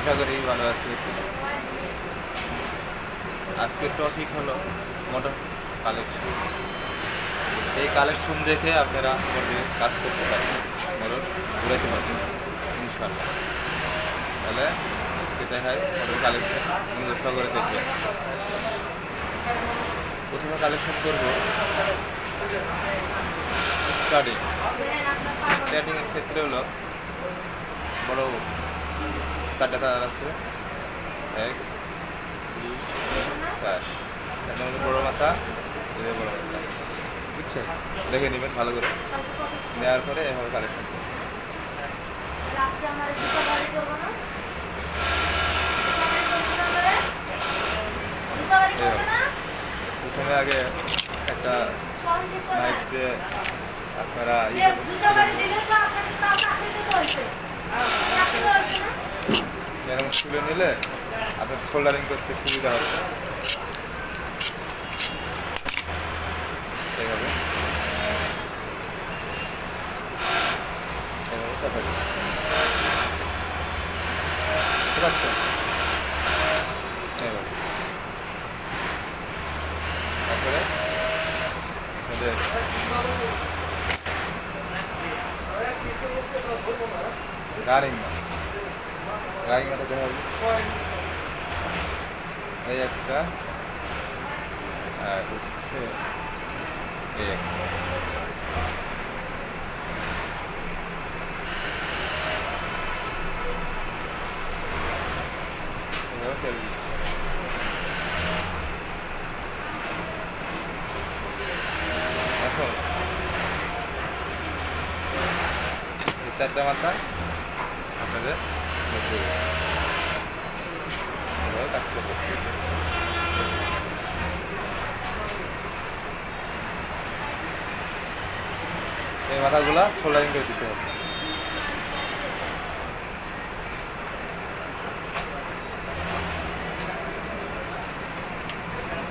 আশা করি ভালো আছি। আজকের টপিক হলো মোটর কালেকশন। এই কালেকশন দেখে আপনারা মোটরে কাজ করতে পারবেন, মোটর ঘুরাইতে পারবেন ইনশাল্লাহ। তাহলে আজকে দেখাই মোটর কালেকশন নিজস্ব করে দেখবেন। প্রথমে কালেকশন করবো স্টার্টিং। স্টার্টিংয়ের ক্ষেত্রে হলো বড় চারটা তার আছে, 1 2 4। এটা হলো বড়ো মাথা, এটা বড়ো মাথা, বুঝছেন? দেখে নেবেন ভালো করে, নেওয়ার পরে এভাবে কালেকশন করবেন। প্রথমে আগে একটা নাইট দিয়ে আপনারা যেরকম তুলে নিলে আপনার সোল্ডারিং করতে সুবিধা হবে। এইভাবে এইভাবে চাপা দিন, ঠিক আছে? এইভাবে তারপরে রাইংমাটা দেখা হবে এই একটা, আর হচ্ছে এই একটা। এখন এই চারটা মাথা আপনাদের কাজ করতে, এই মাথাগুলা সোল্ডারিং করে দিতে হবে।